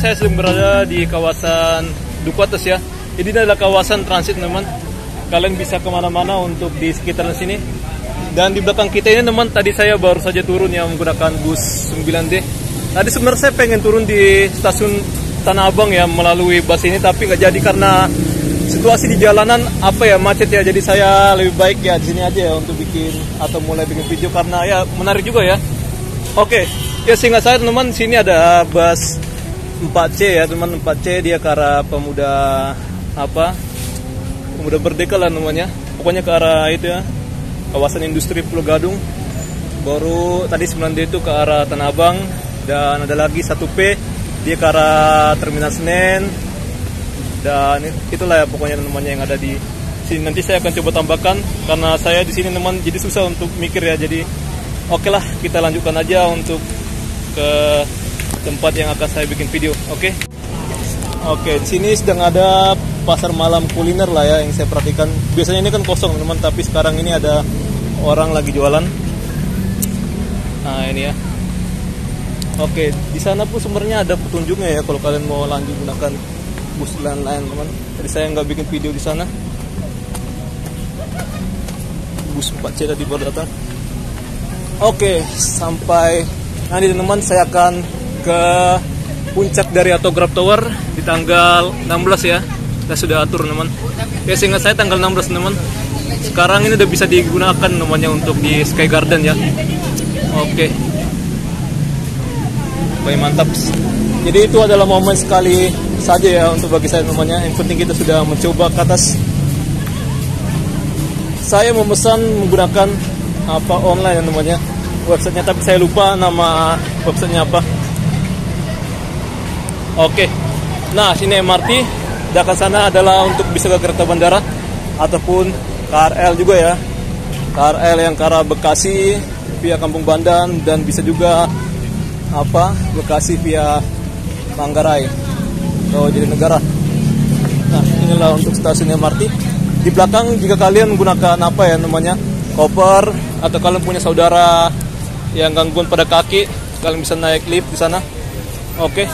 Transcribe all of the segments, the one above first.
saya sedang berada di kawasan Duku Atas ya. Ini adalah kawasan transit teman. Kalian bisa kemana-mana untuk di sekitaran sini. Dan di belakang kita ini teman, tadi saya baru saja turun ya menggunakan bus 9D. Tadi sebenarnya saya pengen turun di stasiun Tanah Abang ya melalui bus ini, tapi nggak jadi karena situasi di jalanan macet ya. Jadi saya lebih baik ya di sini aja ya untuk bikin atau mulai bikin video karena ya menarik juga ya. Oke, ya singkat saya teman, sini ada bus 4C ya teman, 4C dia ke arah Pemuda Merdeka lah namanya. Pokoknya ke arah itu ya, kawasan industri Pulau Gadung. Baru tadi 9D itu ke arah Tanah Abang, dan ada lagi 1P dia ke arah Terminal Senen. Dan itulah ya pokoknya namanya yang ada di sini. Nanti saya akan coba tambahkan karena saya di sini teman, jadi susah untuk mikir ya. Jadi oke lah, kita lanjutkan aja untuk ke tempat yang akan saya bikin video. Oke, di sini sedang ada pasar malam kuliner lah ya yang saya perhatikan. Biasanya ini kan kosong teman, tapi sekarang ini ada orang lagi jualan. Nah ini ya. Oke, di sana pun sebenarnya ada petunjuknya ya kalau kalian mau lanjut gunakan bus lain-lain teman. Jadi saya nggak bikin video di sana. Bus 4C tadi baru datang. Oke, sampai nanti teman-teman saya akan ke puncak dari Autograph Tower di tanggal 16 ya. Kita sudah atur teman. Ya seingat saya tanggal 16 teman. Sekarang ini udah bisa digunakan namanya untuk di Sky Garden ya. Oke. Baik, mantap. Jadi itu adalah momen sekali saja ya untuk bagi saya namanya. Yang penting kita sudah mencoba ke atas. Saya memesan menggunakan online namanya websitenya, tapi saya lupa nama websitenya apa. Oke, nah sini MRT. Dekat sana adalah untuk bisa ke kereta bandara ataupun KRL juga ya. KRL yang ke arah Bekasi via Kampung Bandan, dan bisa juga Bekasi via Manggarai atau Jatinegara. Nah inilah untuk stasiun MRT. Di belakang jika kalian menggunakan koper, atau kalian punya saudara yang gangguan pada kaki, kalian bisa naik lift di sana. Oke.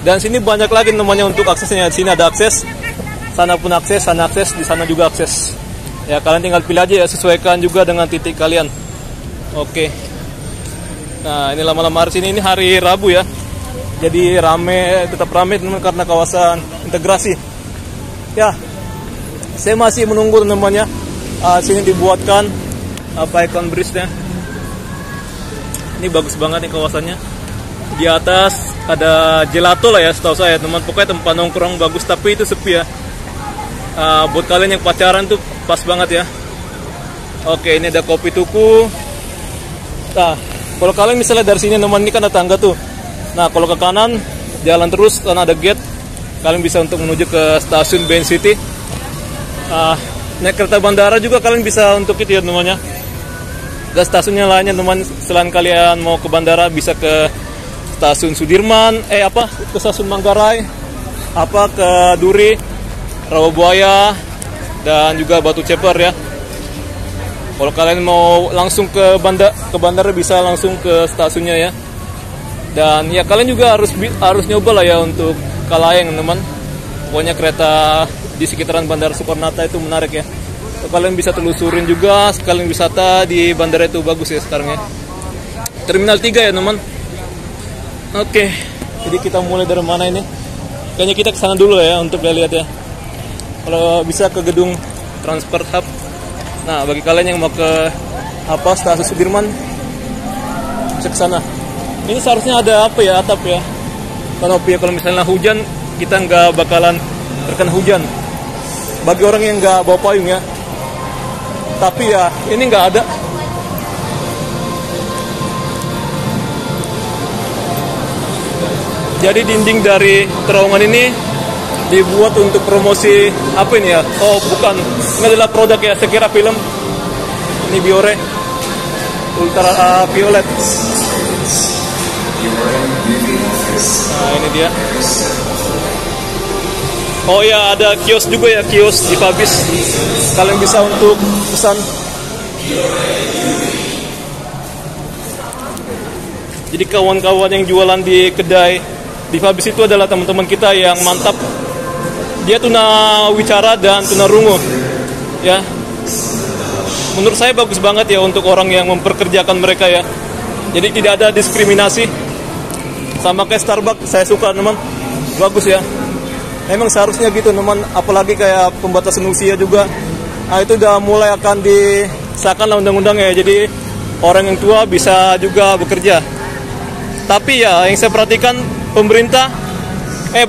Dan sini banyak lagi namanya untuk aksesnya. Di sini ada akses, sana pun akses, sana akses, di sana juga akses. Ya kalian tinggal pilih aja ya, sesuaikan juga dengan titik kalian. Oke. Nah, ini lama-lama hari sini, ini hari Rabu ya. Jadi tetap rame teman karena kawasan integrasi. Ya. Saya masih menunggu namanya sini dibuatkan icon bridge-nya. Ini bagus banget nih kawasannya. Di atas ada gelato lah ya setahu saya teman. Pokoknya tempat nongkrong bagus, tapi itu sepi ya. Buat kalian yang pacaran tuh pas banget ya. Oke, ini ada kopi tuku. Nah, kalau kalian misalnya dari sini teman, ini kan ada tangga tuh. Nah, kalau ke kanan jalan terus karena ada gate, kalian bisa untuk menuju ke stasiun BN City. Naik kereta bandara juga kalian bisa untuk itu ya namanya. Dan stasiunnya lainnya teman, selain kalian mau ke bandara bisa ke stasiun Sudirman, ke stasiun Manggarai, ke Duri, Rawabuaya, dan juga Batu Ceper ya. Kalau kalian mau langsung ke bandara bisa langsung ke stasiunnya ya. Dan ya kalian juga harus nyoba lah ya untuk Kalayeng teman. Pokoknya kereta di sekitaran Bandara Soekarno-Hatta itu menarik ya. Kalian bisa telusurin juga sekalian wisata di bandara itu, bagus ya sekarang ya. Terminal 3 ya teman. Oke, jadi kita mulai dari mana ini? Kayaknya kita ke sana dulu ya untuk lihat ya. Kalau bisa ke gedung Transport Hub. Nah, bagi kalian yang mau ke stasiun Sudirman bisa ke sana. Ini seharusnya ada atap ya. Kanopi ya, kalau misalnya hujan kita nggak bakalan terkena hujan. Bagi orang yang nggak bawa payung ya. Tapi ya ini nggak ada. Jadi dinding dari terowongan ini dibuat untuk promosi ini ya? Oh bukan, ini adalah produk ya. Saya kira film. Ini Biore Ultra Violet. Nah ini dia. Oh ya, ada kios juga ya, kios di Fabis. Kalian bisa untuk pesan. Jadi kawan-kawan yang jualan di kedai Difabis itu adalah teman-teman kita yang mantap. Dia tuna wicara dan tuna rungu. Ya. Menurut saya bagus banget ya untuk orang yang memperkerjakan mereka ya. Jadi tidak ada diskriminasi. Sama kayak Starbucks, saya suka teman. Bagus ya. Memang seharusnya gitu teman, apalagi kayak pembatasan usia juga. Nah, itu udah mulai akan disahkan lah undang-undangnya. Jadi orang yang tua bisa juga bekerja. Tapi ya yang saya perhatikan pemerintah,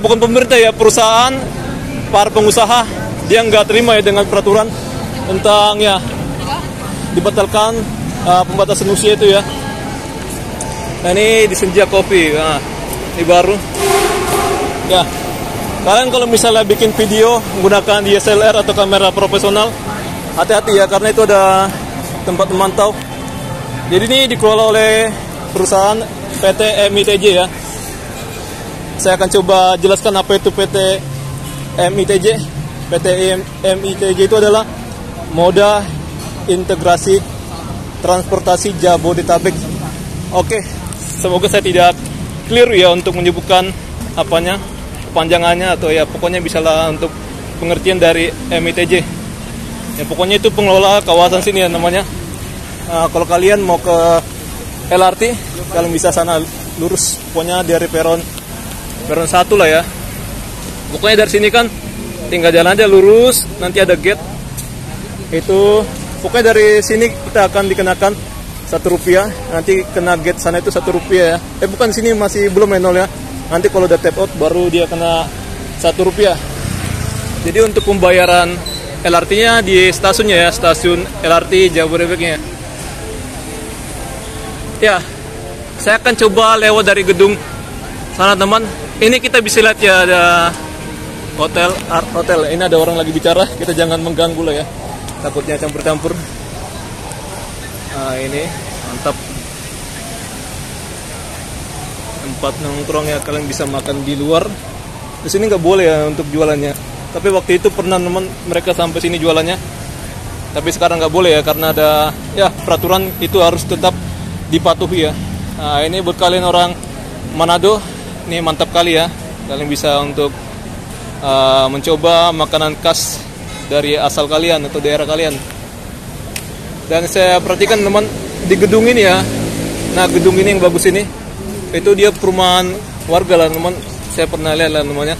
bukan pemerintah ya, perusahaan, para pengusaha, dia nggak terima ya dengan peraturan tentang ya dibatalkan pembatasan usia itu ya. Nah ini di Senja Kopi, nah, ini baru. Ya, kalian kalau misalnya bikin video menggunakan DSLR atau kamera profesional, hati-hati ya karena itu ada tempat memantau. Jadi ini dikelola oleh perusahaan PT MITJ ya. Saya akan coba jelaskan apa itu PT MITJ. PT MITJ itu adalah Moda Integrasi Transportasi Jabodetabek. Oke, semoga saya tidak keliru ya untuk menyebutkan apanya, kepanjangannya atau ya pokoknya bisalah untuk pengertian dari MITJ. Ya pokoknya itu pengelola kawasan sini ya namanya. Kalau kalian mau ke LRT, kalian bisa sana lurus, pokoknya dari peron 1 lah ya. Pokoknya dari sini kan tinggal jalan aja lurus, nanti ada gate. Itu pokoknya dari sini kita akan dikenakan Rp1, nanti kena gate sana itu Rp1 ya. Bukan sini masih belum nol ya. Nanti kalau udah tap out baru dia kena Rp1. Jadi untuk pembayaran LRT-nya di stasiunnya ya, stasiun LRT Jabodebeknya. Ya, saya akan coba lewat dari gedung sana teman. Ini kita bisa lihat ya ada hotel. Ini ada orang lagi bicara, kita jangan mengganggu lah ya. Takutnya campur-campur. Nah ini mantap. Tempat nongkrong ya, kalian bisa makan di luar. Di sini nggak boleh ya untuk jualannya. Tapi waktu itu pernah teman mereka sampai sini jualannya. Tapi sekarang nggak boleh ya karena ada ya peraturan itu harus tetap dipatuhi ya. Nah ini buat kalian orang Manado, ini mantap kali ya. Kalian bisa untuk mencoba makanan khas dari asal kalian atau daerah kalian. Dan saya perhatikan teman di gedung ini ya. Nah gedung ini yang bagus ini, itu dia perumahan warga lah teman. Saya pernah lihat lah namanya.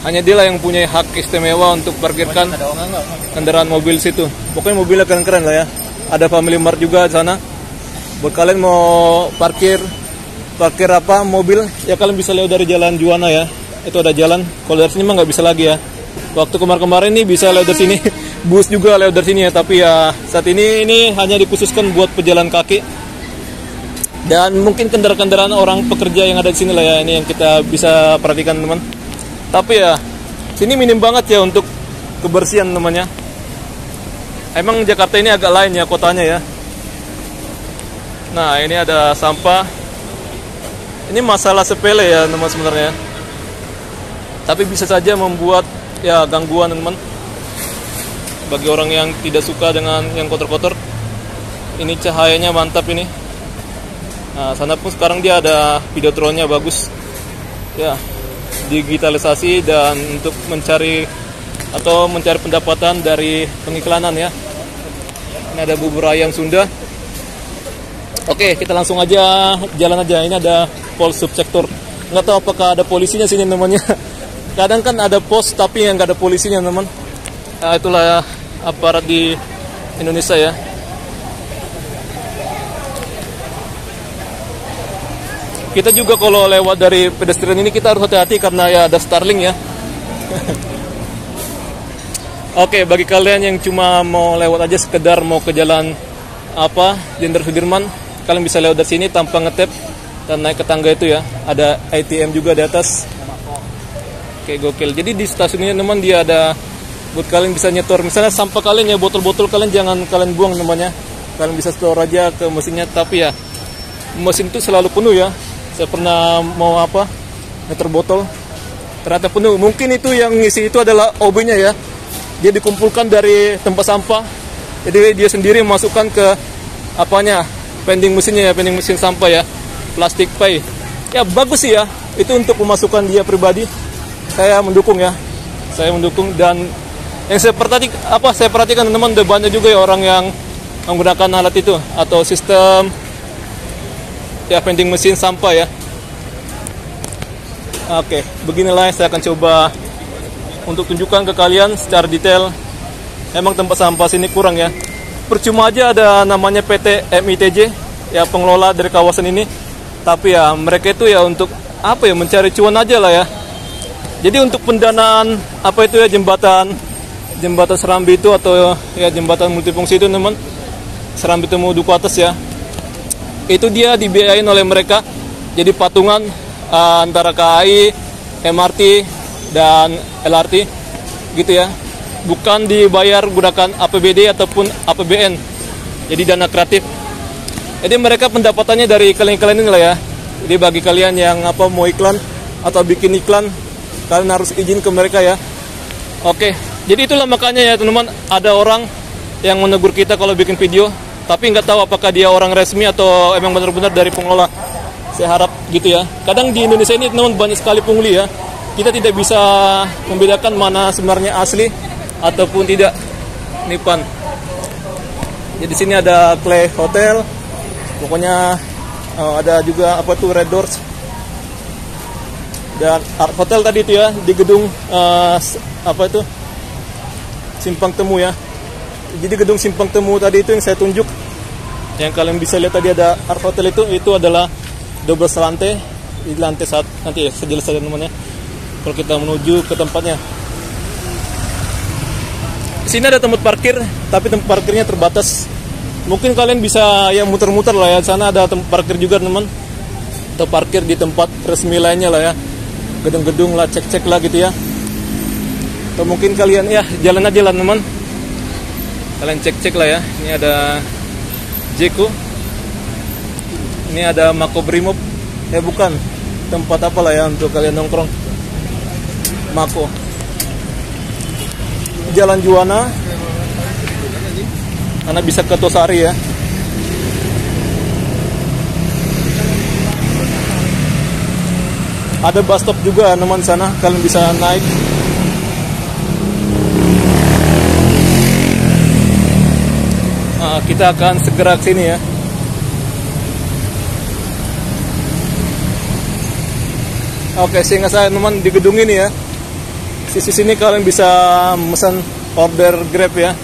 Hanya dia lah yang punya hak istimewa untuk parkirkan kendaraan mobil situ. Pokoknya mobilnya keren-keren lah ya. Ada Family Mart juga di sana. Buat kalian mau parkir apa mobil ya kalian bisa lewat dari jalan Juwana ya. Itu ada jalan. Kalau dari sini mah nggak bisa lagi ya. Waktu kemarin nih bisa lewat dari sini. Bus juga lewat dari sini ya. Tapi ya saat ini hanya dikhususkan buat pejalan kaki. Dan mungkin kendaraan-kendaraan orang pekerja yang ada di sini lah ya. Ini yang kita bisa perhatikan teman. Tapi ya sini minim banget ya untuk kebersihan namanya. Emang Jakarta ini agak lain ya kotanya ya. Nah ini ada sampah. Ini masalah sepele ya teman sebenarnya. Tapi bisa saja membuat ya gangguan teman. Bagi orang yang tidak suka dengan yang kotor-kotor. Ini cahayanya mantap ini. Nah sana pun sekarang dia ada videotronnya bagus. Ya digitalisasi dan untuk mencari pendapatan dari pengiklanan ya. Ini ada bubur ayam Sunda. Oke, kita langsung aja jalan aja. Ini ada pos subsektor. Nggak tahu apakah ada polisinya sini namanya. Kadang kan ada pos tapi yang nggak ada polisinya teman. Nah, itulah aparat di Indonesia ya. Kita juga kalau lewat dari pedestrian ini kita harus hati-hati karena ya ada Starling ya. Oke, bagi kalian yang cuma mau lewat aja sekedar mau ke jalan Jenderal Sudirman, kalian bisa lewat dari sini tanpa ngetap dan naik ke tangga itu ya. Ada ATM juga di atas. Oke, gokil. Jadi di stasiun ini teman dia ada buat kalian bisa nyetor. Misalnya sampah kalian ya, botol-botol kalian jangan kalian buang namanya. Kalian bisa store aja ke mesinnya, tapi ya mesin itu selalu penuh ya. Saya pernah mau nyetor botol, ternyata penuh. Mungkin itu yang ngisi itu adalah OB-nya ya. Dia dikumpulkan dari tempat sampah. Jadi dia sendiri memasukkan ke vending mesinnya ya, vending mesin sampah ya. Plastik pay. Ya bagus sih ya. itu untuk pemasukan dia pribadi, saya mendukung ya. Saya mendukung, dan yang saya perhatikan teman-teman, ada banyak juga ya orang yang menggunakan alat itu atau sistem ya vending mesin sampah ya. Oke, beginilah yang saya akan coba untuk tunjukkan ke kalian secara detail. Emang tempat sampah sini kurang ya. Percuma aja ada namanya PT MITJ ya, pengelola dari kawasan ini. Tapi ya mereka itu ya untuk apa ya, mencari cuan aja lah ya. Jadi untuk pendanaan apa itu ya, jembatan Serambi itu, atau ya jembatan multifungsi itu teman, Serambi Temu Duku Atas ya, itu dia dibiayain oleh mereka. Jadi patungan antara KAI, MRT dan LRT gitu ya, bukan dibayar gunakan APBD ataupun APBN, jadi dana kreatif. Jadi mereka pendapatannya dari kalian-kalian ini lah ya. Jadi bagi kalian yang mau iklan atau bikin iklan, kalian harus izin ke mereka ya. Oke, jadi itulah makanya ya teman-teman, ada orang yang menegur kita kalau bikin video, tapi nggak tahu apakah dia orang resmi atau emang benar-benar dari pengelola. Saya harap gitu ya. Kadang di Indonesia ini teman-teman banyak sekali pungli ya. Kita tidak bisa membedakan mana sebenarnya asli ataupun tidak nipan. Jadi di sini ada Clay Hotel, pokoknya ada juga Red Doors dan Art Hotel tadi itu ya, di gedung Simpang Temu ya. Jadi gedung Simpang Temu tadi itu yang saya tunjuk, yang kalian bisa lihat tadi ada Art Hotel itu adalah 12 lantai. Di lantai 1 nanti ya saya jelaskan teman-teman ya, kalau kita menuju ke tempatnya. Di sini ada tempat parkir, tapi tempat parkirnya terbatas. Mungkin kalian bisa ya muter-muter lah ya. Sana ada tempat parkir juga teman, atau parkir di tempat resmi lainnya lah ya, gedung-gedung lah, cek-cek lah gitu ya. Atau mungkin kalian ya jalan aja lah teman, kalian cek-cek lah ya. Ini ada Jeko, ini ada Makobrimob. Bukan tempat apa lah ya untuk kalian nongkrong. Mako, Jalan Juwana, karena bisa ke Tosari ya. Ada bus stop juga teman sana, kalian bisa naik. Kita akan segera ke sini ya. Oke, sehingga saya teman di gedung ini ya. Sisi sini kalian bisa memesan order Grab ya.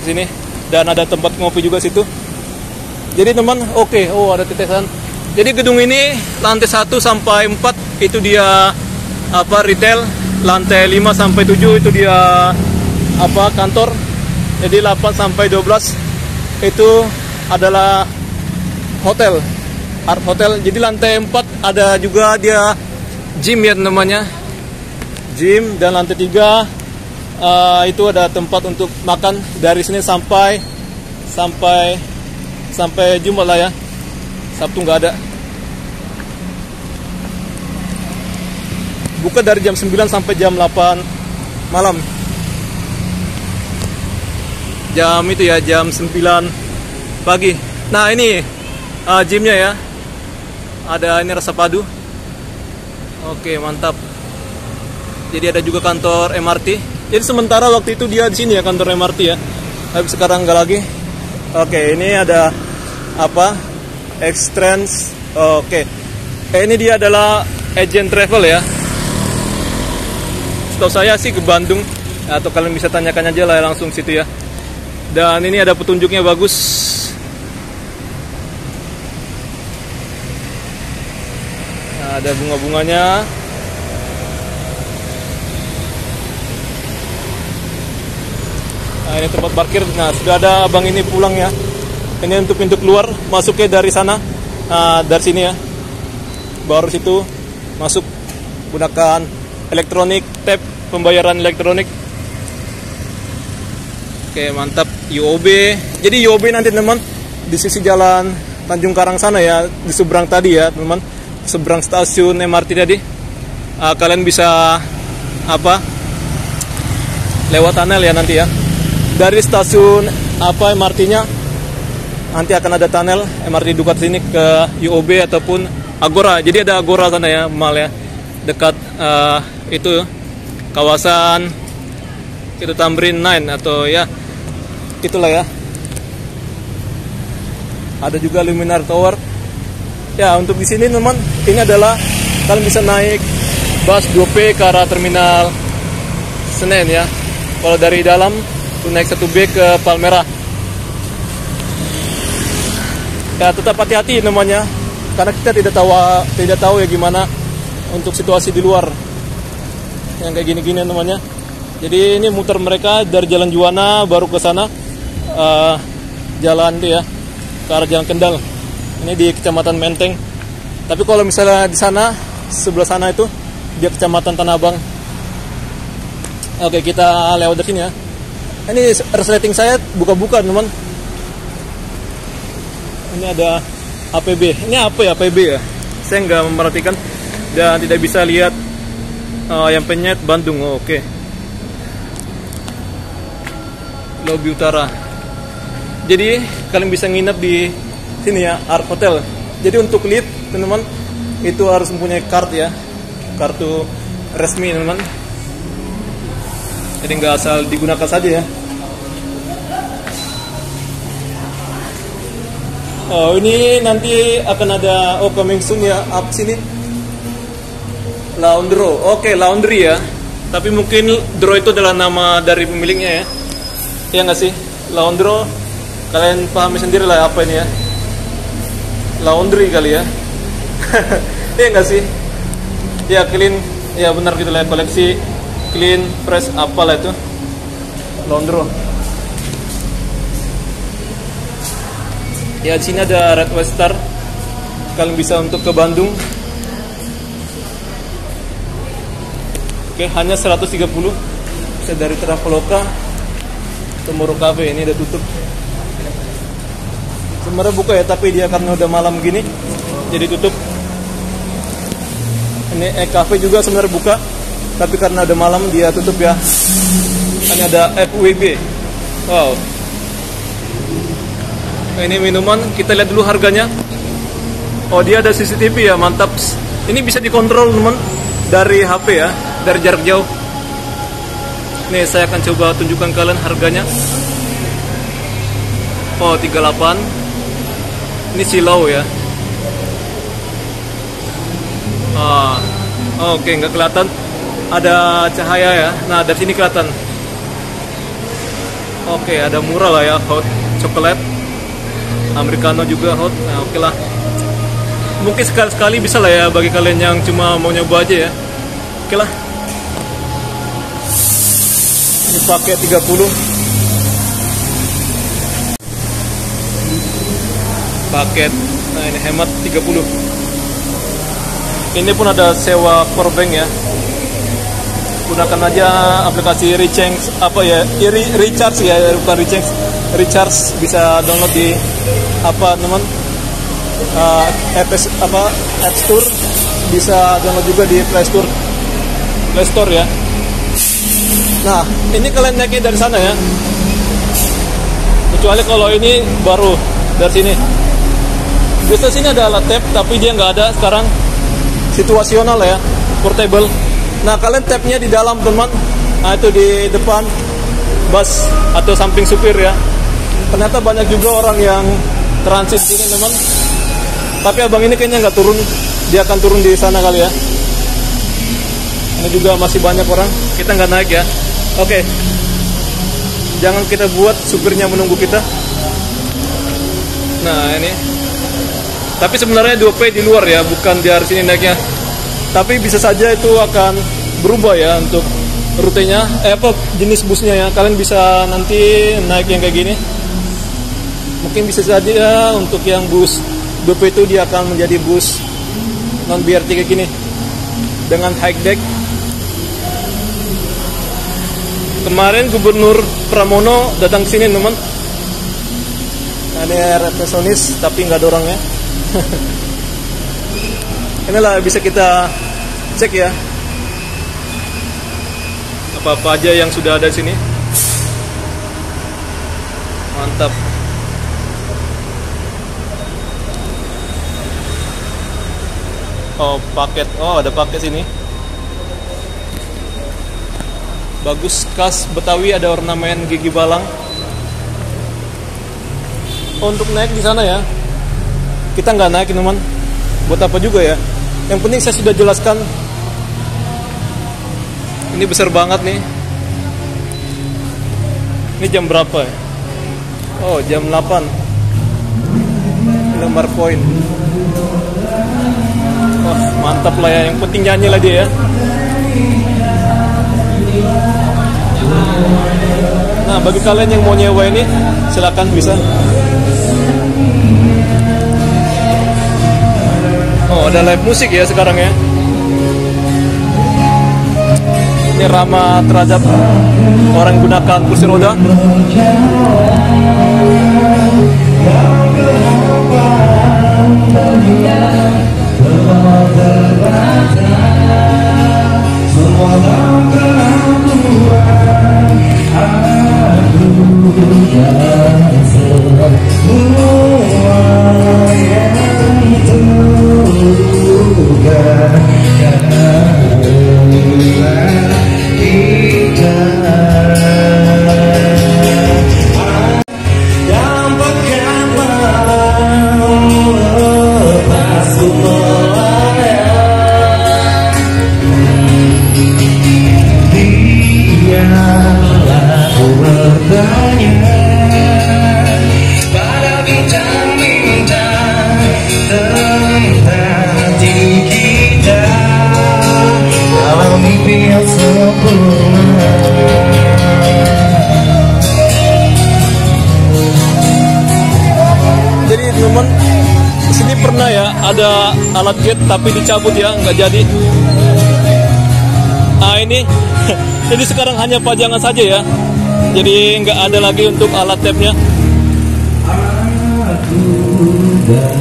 Di sini, dan ada tempat ngopi juga situ. Jadi teman, ada tetesan. Jadi gedung ini lantai 1 sampai 4 itu dia retail, lantai 5 sampai 7 itu dia kantor. Jadi 8 sampai 12 itu adalah hotel, Art Hotel. Jadi lantai 4 ada juga dia gym ya namanya, gym. Dan lantai 3 itu ada tempat untuk makan dari sini sampai Jumat lah ya. Sabtu nggak ada. Buka dari jam 9 sampai jam 8 malam. Jam 9 pagi. Nah ini gymnya ya. Ada ini rasa padu. Oke, mantap. Jadi ada juga kantor MRT. Jadi sementara waktu itu dia di sini ya, kantor MRT ya. Tapi sekarang nggak lagi. Oke, ini ada X-Trans. Oke. Ini dia adalah agent travel ya. Setahu saya sih ke Bandung, atau kalian bisa tanyakan aja lah langsung situ ya. Dan ini ada petunjuknya bagus. Nah, ada bunga-bunganya. Nah, ini tempat parkir. Nah, sudah ada abang ini pulang ya. Ini untuk pintu keluar, masuknya dari sana. Nah, dari sini ya. Baru situ masuk gunakan elektronik, tap pembayaran elektronik. Oke, mantap. UOB. Jadi UOB nanti teman di sisi jalan Tanjung Karang sana ya, di seberang tadi ya teman, seberang stasiun MRT tadi. Kalian bisa lewat tunnel ya nanti ya. Dari stasiun MRT-nya nanti akan ada tunnel MRT Dukat sini ke UOB ataupun Agora. Jadi ada Agora sana ya, mall ya, dekat itu kawasan itu Tamrin 9 atau ya itulah ya. Ada juga Luminar Tower. Ya, untuk di sini teman, ini adalah kalian bisa naik bus 2P ke arah terminal Senen ya. Kalau dari dalam tuh naik 1B ke Palmerah. Ya, tetap hati-hati namanya, karena kita tidak tahu ya gimana untuk situasi di luar yang kayak gini-gini namanya. Jadi ini muter mereka dari Jalan Juwana baru ke sana, jalan itu ya, ke arah Jalan Kendal. Ini di Kecamatan Menteng. Tapi kalau misalnya di sana, sebelah sana itu dia Kecamatan Tanah Abang. Oke, kita lewat dari sini ya. Ini resleting saya buka-buka teman. Ini ada APB. Ini apa ya APB ya? Saya nggak memperhatikan dan tidak bisa lihat yang penyet Bandung. Oke. Lobi Utara. Jadi kalian bisa nginep di sini ya, Ark Hotel. Jadi untuk lift teman-teman itu harus mempunyai kartu ya, kartu resmi teman-teman. Jadi nggak asal digunakan saja ya. Oh, ini nanti akan ada coming soon ya, up sini. Laundro. Oke, laundry ya. Tapi mungkin Dro itu adalah nama dari pemiliknya ya. Iya nggak sih? Laundro. Kalian pahami sendiri lah apa ini ya. Laundry kali ya. Iya nggak sih? Ya, clean. Ya benar gitu lah, koleksi clean, fresh, apalah itu. Laundro. Ya, di sini ada Red Westar. Kalian bisa untuk ke Bandung. Oke, hanya 130. Bisa dari Traveloka Tomorrow Cafe, ini udah tutup. Sebenarnya buka ya, tapi dia karena udah malam gini jadi tutup. Ini cafe juga sebenarnya buka, tapi karena udah malam dia tutup ya. Ini ada FWB. Wow. Ini minuman, kita lihat dulu harganya. Oh, dia ada CCTV ya, mantap. Ini bisa dikontrol teman dari HP ya, dari jarak jauh. Nih, saya akan coba tunjukkan kalian harganya. Oh, 38. Ini silau ya. Oke, nggak kelihatan. Ada cahaya ya. Nah, dari sini kelihatan. Oke, ada murah lah ya, hot chocolate. Americano juga hot. Nah, oke lah. Mungkin sekali-sekali bisa lah ya bagi kalian yang cuma mau nyoba aja ya. Oke lah. Ini pakai 30. Paket. Nah, ini hemat 30. Ini pun ada sewa powerbank ya. Gunakan aja aplikasi Rechange apa ya? Recharge ya, bukan Rechange. Recharge bisa download di apa teman? App Store, bisa download juga di Play Store ya. Nah, ini kalian naiknya dari sana ya. Kecuali kalau ini baru dari sini. Biasanya sini ada alat tap, tapi dia nggak ada sekarang. Situasional ya, portable. Nah, kalian tapnya di dalam teman. Nah, itu di depan bus atau samping supir ya. Ternyata banyak juga orang yang transit sini teman. Tapi abang ini kayaknya nggak turun, dia akan turun di sana kali ya. Ini juga masih banyak orang, kita nggak naik ya. Oke, jangan kita buat supirnya menunggu kita. Nah ini, tapi sebenarnya 2P di luar ya, bukan di sini naiknya. Tapi bisa saja itu akan berubah ya untuk rutenya, jenis busnya ya. Kalian bisa nanti naik yang kayak gini. Mungkin bisa saja untuk yang bus 2P itu dia akan menjadi bus non BRT kayak gini dengan high deck. Kemarin Gubernur Pramono datang ke sini teman. Nah, ini resepsionis tapi nggak ada orangnya. Inilah bisa kita cek ya apa-apa aja yang sudah ada di sini. Mantap. Oh, paket. Oh, ada paket sini. Bagus, khas Betawi, ada ornamen gigi balang. Oh, untuk naik di sana ya. Kita nggak naik, teman. Buat apa juga ya? Yang penting saya sudah jelaskan. Ini besar banget nih. Ini jam berapa ya? Oh, jam 8. Lembar poin. Wah, mantap lah ya. Yang penting nyanyi lah dia ya. Nah, bagi kalian yang mau nyewa ini, silakan bisa. Oh, ada live musik ya sekarang ya. Ini ramah terhadap orang yang gunakan kursi roda. Jadi teman, sini pernah ya ada alat gate tapi dicabut ya, nggak jadi. Nah ini, jadi sekarang hanya pajangan saja ya. Jadi nggak ada lagi untuk alat tapnya.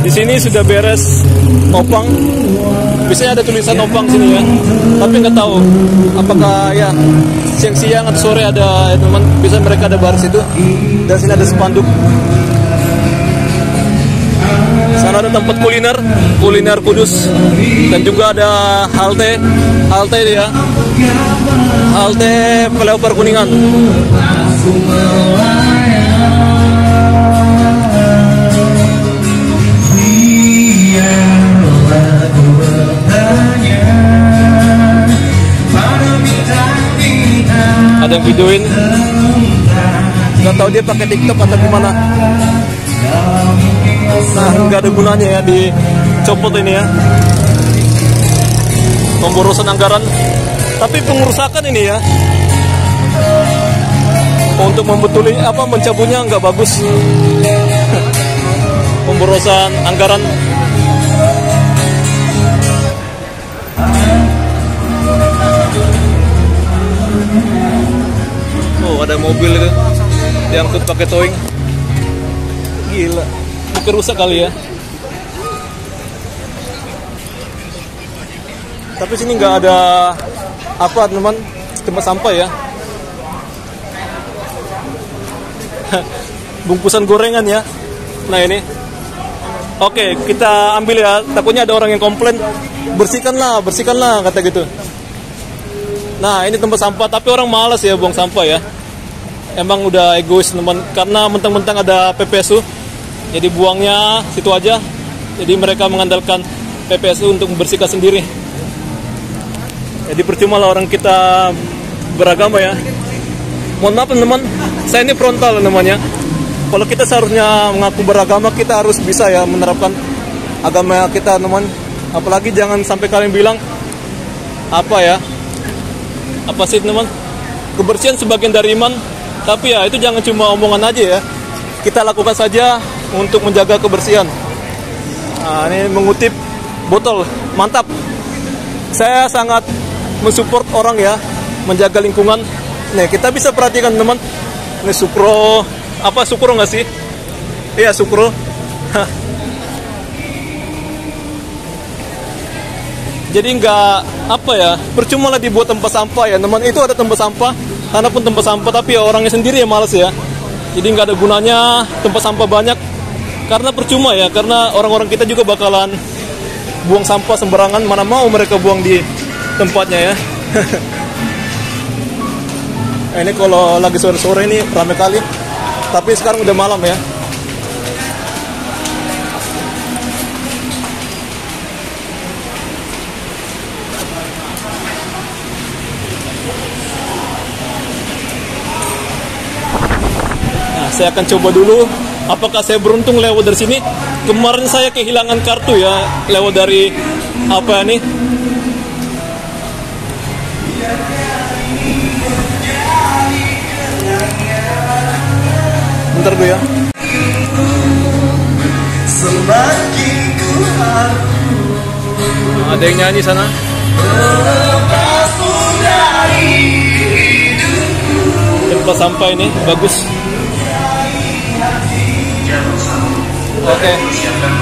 Di sini sudah beres opang. Biasanya ada tulisan opang sini ya. Tapi nggak tahu apakah ya siang-siang atau sore ada ya, teman. Bisa mereka ada baris itu. Dan sini ada spanduk. Sana ada tempat kuliner Kudus, dan juga ada halte ya, halte Flyover Kuningan. Ada yang videoin, nggak tahu dia pakai TikTok atau gimana. Nah, nggak ada gunanya ya dicopot ini ya. Pemborosan anggaran, tapi pengerusakan ini ya. Untuk membetuli mencabutnya nggak bagus. Pemborosan anggaran. Oh, ada mobil itu diangkut pakai towing. Gila, mungkin rusak kali ya. Tapi sini nggak ada teman, tempat sampah ya. Bungkusan gorengan ya. Nah ini, oke, kita ambil ya. Takutnya ada orang yang komplain, bersihkanlah kata gitu. Nah ini tempat sampah, tapi orang malas ya buang sampah ya. Emang udah egois teman, karena mentang-mentang ada PPSU, jadi buangnya situ aja. Jadi mereka mengandalkan PPSU untuk membersihkan sendiri. Jadi percuma lah orang kita beragama ya. Mohon maaf teman, saya ini frontal namanya. Kalau kita seharusnya mengaku beragama, kita harus bisa ya menerapkan agama kita teman. Apalagi jangan sampai kalian bilang apa sih teman, kebersihan sebagian dari iman. Tapi ya itu jangan cuma omongan aja ya. Kita lakukan saja untuk menjaga kebersihan. Nah, ini mengutip botol, mantap. Saya sangat mensupport orang ya, menjaga lingkungan. Nih kita bisa perhatikan teman. Ini Sukro, Sukro nggak sih? Iya Sukro. Jadi nggak percuma lah dibuat tempat sampah ya teman. Itu ada tempat sampah, karena pun tempat sampah, tapi ya orangnya sendiri yang malas ya. Jadi nggak ada gunanya tempat sampah banyak, karena percuma ya. Karena orang-orang kita juga bakalan buang sampah sembarangan, mana mau mereka buang di tempatnya ya. Ini kalau lagi sore-sore ini ramai kali, tapi sekarang udah malam ya. Nah, saya akan coba dulu apakah saya beruntung lewat dari sini. Kemarin saya kehilangan kartu ya, lewat dari apa nih? Bentar dulu ya. Ada yang nyanyi sana. Tempat sampah ini bagus. Oke,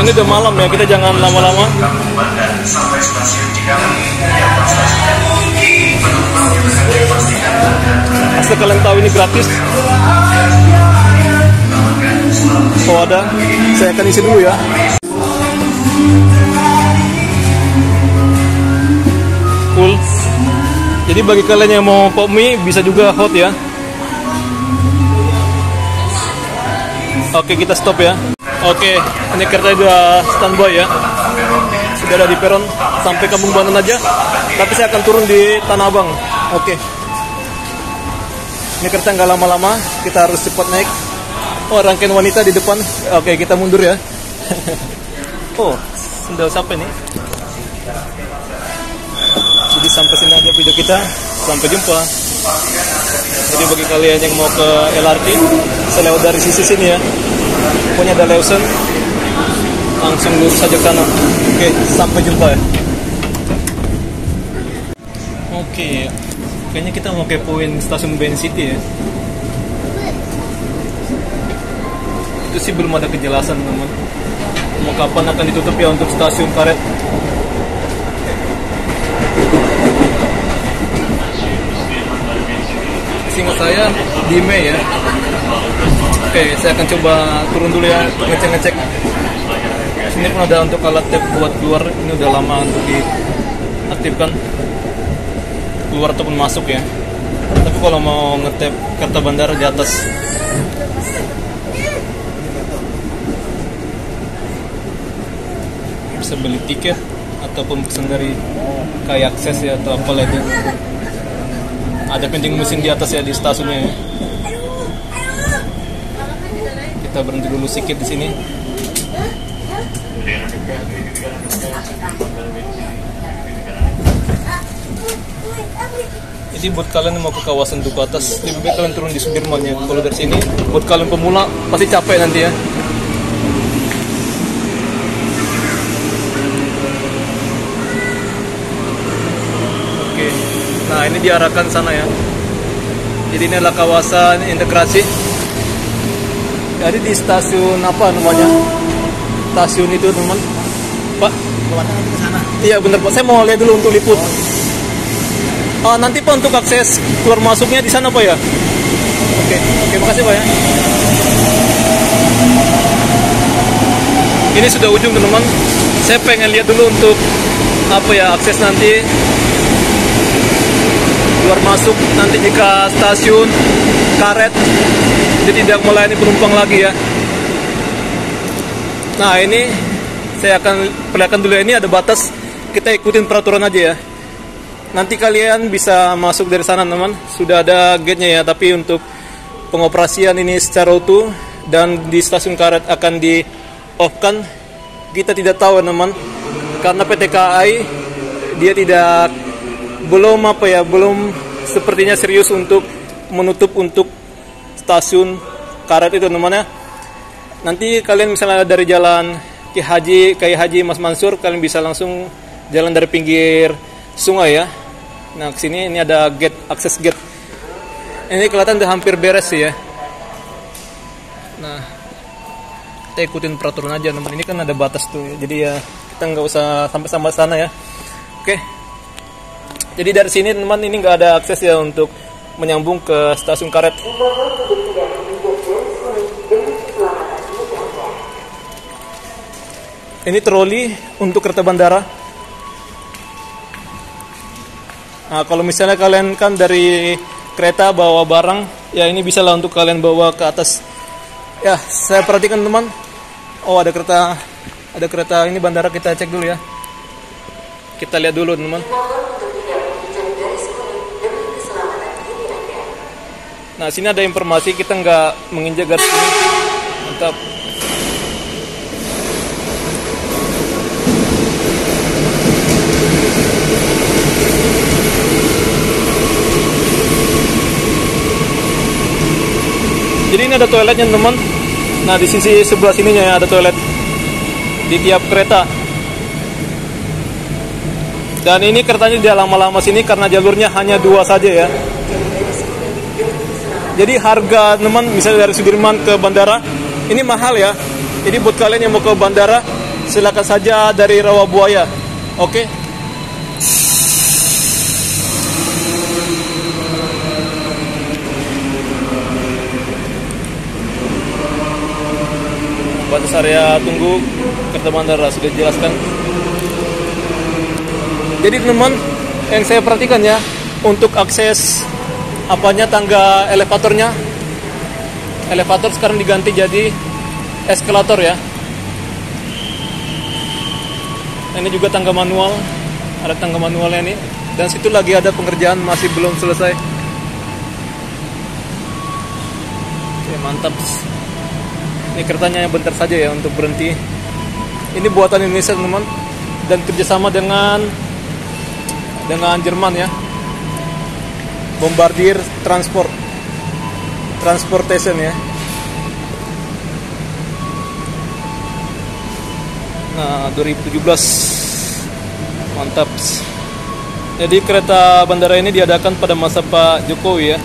ini udah malam ya, kita jangan lama-lama. Asal kalian tahu ini gratis. Oh ada, saya akan isi dulu ya. Cool. Jadi bagi kalian yang mau pop mie bisa juga hot ya. Oke, kita stop ya. Oke, ini kereta udah standby ya. Sudah ada di peron sampai Kampung Bandan aja. Tapi saya akan turun di Tanah Abang. Oke. Ini kereta nggak lama-lama, kita harus cepat naik. Oh, rangkaian wanita di depan. Oke, kita mundur ya. Oh, sendal siapa nih? Jadi sampai sini aja video kita. Sampai jumpa. Jadi bagi kalian yang mau ke LRT, bisa lewat dari sisi sini ya. Pokoknya ada Lawson, langsung lurus saja ke sana. Oke, sampai jumpa ya. Oke, kayaknya kita mau kepoin stasiun Ben City ya. Itu sih belum ada kejelasan teman. Mau kapan akan ditutup ya untuk stasiun karet. Seingat saya di Mei ya. Oke, saya akan coba turun dulu ya, ngecek-ngecek. Sini pun ada untuk alat tap buat keluar. Ini udah lama untuk diaktifkan, keluar ataupun masuk ya. Tapi kalau mau ngetap kereta bandara di atas, bisa beli tiket ataupun pesan dari kayak akses ya atau apa lagi. Ada vending mesin di atas ya di stasiunnya ya. Kita berhenti dulu sedikit di sini. Jadi buat kalian yang mau ke kawasan Duku Atas, lebih baik kalian turun di Sudirman ya. Kalau dari sini, buat kalian pemula pasti capek nanti ya. Oke, nah ini diarahkan sana ya. Jadi ini adalah kawasan integrasi. Jadi di stasiun apa namanya? Stasiun itu teman, Pak. Ke sana. Iya bener Pak. Saya mau lihat dulu untuk liput. Nanti Pak untuk akses keluar masuknya di sana Pak ya. Oke, makasih Pak ya. Ini sudah ujung teman-teman. Saya pengen lihat dulu untuk apa ya akses nanti keluar masuk nanti jika stasiun karet jadi tidak melayani penumpang lagi ya. Nah ini saya akan perlihatkan dulu ya, ini ada batas, kita ikutin peraturan aja ya. Nanti kalian bisa masuk dari sana teman, sudah ada gate-nya ya. Tapi untuk pengoperasian ini secara utuh dan di stasiun karet akan di off-kan, kita tidak tahu teman, karena PT KAI dia belum sepertinya serius untuk menutup untuk stasiun karet itu teman ya. Nanti kalian misalnya dari jalan Kiai Haji Mas Mansur, kalian bisa langsung jalan dari pinggir sungai ya. Nah kesini ini ada gate, akses gate. Ini kelihatan udah hampir beres sih ya. Nah kita ikutin peraturan aja teman. Ini kan ada batas tuh ya. Jadi ya kita nggak usah sampai sana ya. Oke. Jadi dari sini teman ini nggak ada akses ya untuk menyambung ke stasiun karet. Ini troli untuk kereta bandara. Nah, kalau misalnya kalian kan dari kereta bawa barang, ya ini bisa lah untuk kalian bawa ke atas. Ya, saya perhatikan teman. Oh, ada kereta ini bandara, kita cek dulu ya. Kita lihat dulu teman. Nah, sini ada informasi, kita nggak menginjak garis ini. Mantap. Jadi ini ada toiletnya teman. Nah, di sisi sebelah sininya ya ada toilet di tiap kereta. Dan ini keretanya dia lama-lama sini karena jalurnya hanya 2 saja ya. Jadi harga teman misalnya dari Sudirman ke bandara ini mahal ya. Jadi buat kalian yang mau ke bandara silakan saja dari Rawabuaya. Oke. Batas area tunggu kereta bandara sudah dijelaskan. Jadi teman, yang saya perhatikan ya, untuk akses tangga elevatornya, elevator sekarang diganti jadi eskalator ya. Ini juga tangga manual, ada tangga manualnya nih. Dan situ lagi ada pengerjaan, masih belum selesai. Oke, mantap. Ini keretanya yang bentar saja ya untuk berhenti. Ini buatan Indonesia teman, dan kerjasama dengan Jerman ya. Bombardier Transportation ya. Nah, 2017 mantap. Jadi kereta bandara ini diadakan pada masa Pak Jokowi ya.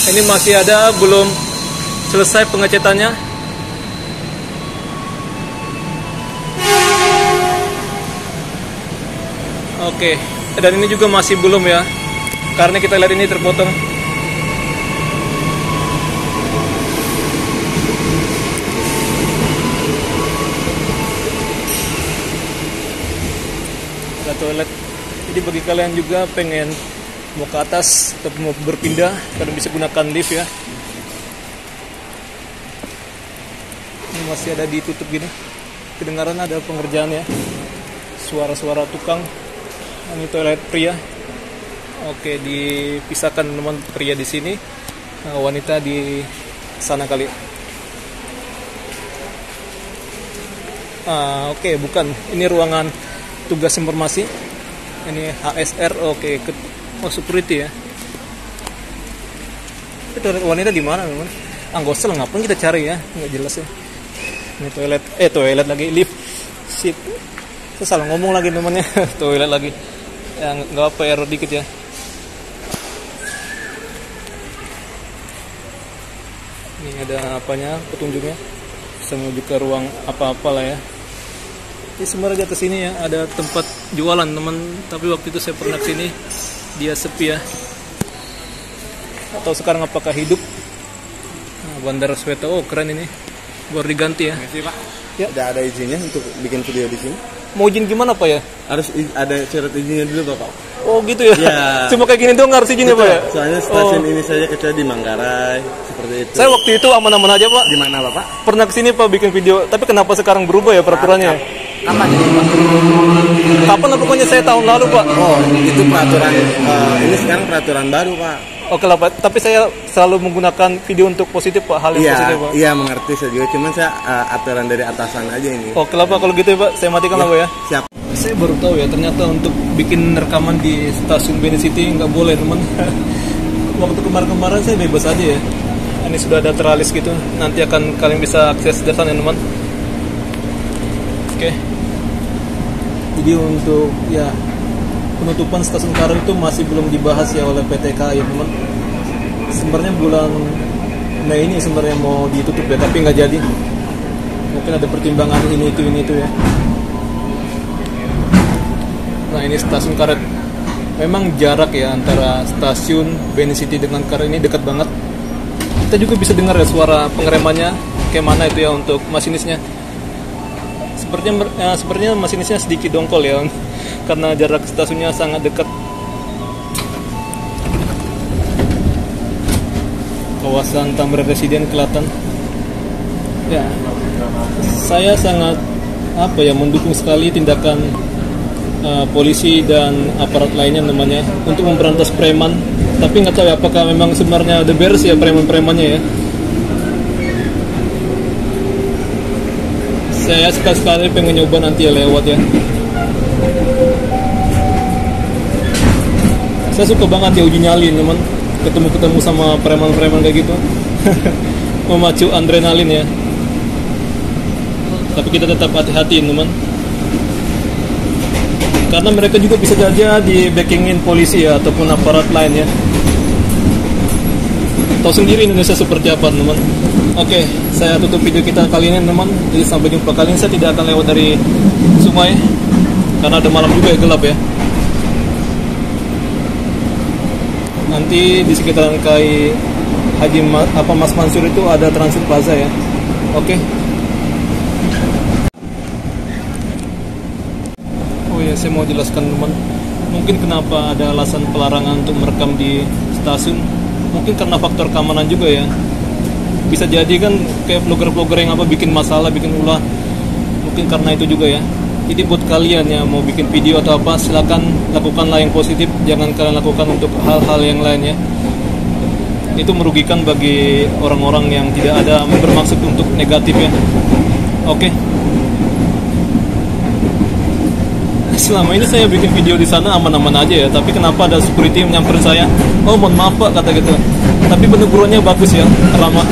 Ini masih ada, belum selesai pengecatannya. Oke, dan ini juga masih belum ya, karena kita lihat ini terpotong. Ada toilet. Jadi bagi kalian juga pengen mau ke atas atau mau berpindah, kalian bisa gunakan lift ya. Ini masih ada ditutup gini. Kedengaran ada pengerjaan ya. Suara-suara tukang. Ini toilet pria. Oke, dipisahkan teman, pria di sini, wanita di sana kali. Oke, bukan. Ini ruangan tugas informasi. Ini HSR. Oke, security ya. Itu toilet wanita di mana teman? Nggak usah, ngapain kita cari ya? Nggak jelas ya. Ini toilet lagi, lift, seat. Saya salah ngomong lagi temannya. Toilet lagi. Ya nggak apa, error dikit ya. Ini ada apanya, petunjuknya. Bisa menuju ke ruang apa-apa lah ya. Ini sebenarnya di atas sini ya ada tempat jualan teman. Tapi waktu itu saya pernah kesini, dia sepi ya. Atau sekarang apakah hidup? Bandara Soekarno. Oh keren ini, baru diganti ya. Terima kasih Pak. Ya. Ada izinnya untuk bikin video di sini? Mau izin gimana Pak ya? Harus ada syarat izinnya dulu Bapak. Oh gitu ya? Ya. Cuma kayak gini doang harus izinnya Pak ya? Soalnya stasiun ini saja kecuali di Manggarai seperti itu. Saya waktu itu aman-aman aja Pak. Di mana Bapak? Pernah kesini Pak bikin video, tapi kenapa sekarang berubah ya peraturannya? Kapan ini Pak? Kapan pokoknya saya tahun lalu Pak. Oh itu peraturan, ini sekarang peraturan baru Pak. Oke lah Pak, tapi saya selalu menggunakan video untuk positif Pak, hal yang positif Pak. Iya mengerti saya juga, cuman saya aturan dari atasan aja ini. Oke lah Pak, kalau gitu ya Pak, saya matikan lah Pak ya. Siap. Saya baru tahu ya, ternyata untuk bikin rekaman di stasiun Benin City nggak boleh teman. Waktu kemarin-kemarin saya bebas aja ya. Ini sudah ada teralis gitu, nanti akan kalian bisa akses dari sana ya teman. Oke. Jadi untuk ya penutupan stasiun Karet itu masih belum dibahas ya oleh PT KAI ya teman. Sebenarnya bulan Mei ini sebenarnya mau ditutup ya, tapi nggak jadi. Mungkin ada pertimbangan ini itu ya. Nah ini stasiun Karet. Memang jarak ya antara stasiun Benin City dengan Karet ini dekat banget. kita juga bisa dengar ya suara pengeremannya kayak mana itu ya untuk masinisnya. Sepertinya masinisnya sedikit dongkol ya karena jarak stasiunnya sangat dekat. Kawasan Tamrin Residen Kelatan. Ya, saya sangat mendukung sekali tindakan polisi dan aparat lainnya namanya untuk memberantas preman. Tapi nggak tahu ya, apakah memang sebenarnya the beres ya preman-premannya ya. Saya sekali-sekali pengen nyoba nanti ya lewat ya. Saya suka banget ya uji nyali teman, ketemu sama preman-preman kayak gitu. Memacu adrenalin ya. Tapi kita tetap hati-hati teman, karena mereka juga bisa saja di backingin polisi ya ataupun aparat lain ya. Tahu sendiri Indonesia seperti apa teman. Oke, saya tutup video kita kali ini teman. Jadi sampai jumpa kali ini. Saya tidak akan lewat dari sungai karena ada malam juga ya, gelap ya. Nanti di sekitaran KAI Haji Mas Mansur itu ada Transit Plaza ya. Oke. Oh ya, saya mau jelaskan teman. Mungkin kenapa ada alasan pelarangan untuk merekam di stasiun. Mungkin karena faktor keamanan juga ya. Bisa jadi kan kayak vlogger-vlogger yang bikin masalah, bikin ulah. Mungkin karena itu juga ya. Jadi buat kalian yang mau bikin video atau apa, silakan lakukanlah yang positif. Jangan kalian lakukan untuk hal-hal yang lain ya. Itu merugikan bagi orang-orang yang tidak ada bermaksud untuk negatif ya. Oke. Selama ini saya bikin video di sana aman-aman aja ya, tapi kenapa ada security yang nyamperin saya? Oh mohon maaf Pak, kata gitu. Tapi penegurannya bagus ya, ramah.